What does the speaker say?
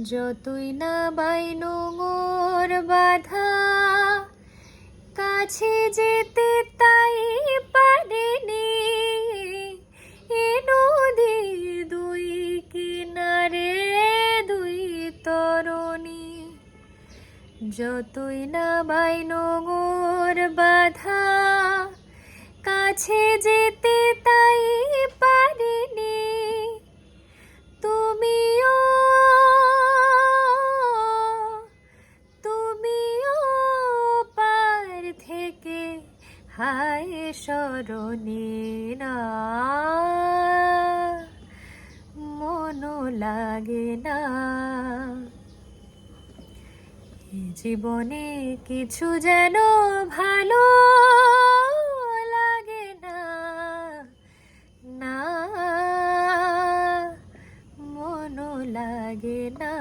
যতই না বাইনোঙর বাধা, কাছে যেতে তাই পারিনি। এ নদীর দুই কিনারে দুই তরণী, যতই না বাইনোঙর বাধা, কাছে যেতে তাই পারিনি। তুমিও পার থেকে হায় স্মরণে না, মনও লাগে না। এ জীবনে কিছু যেন ভালো লাগে না, না মনও লাগে না।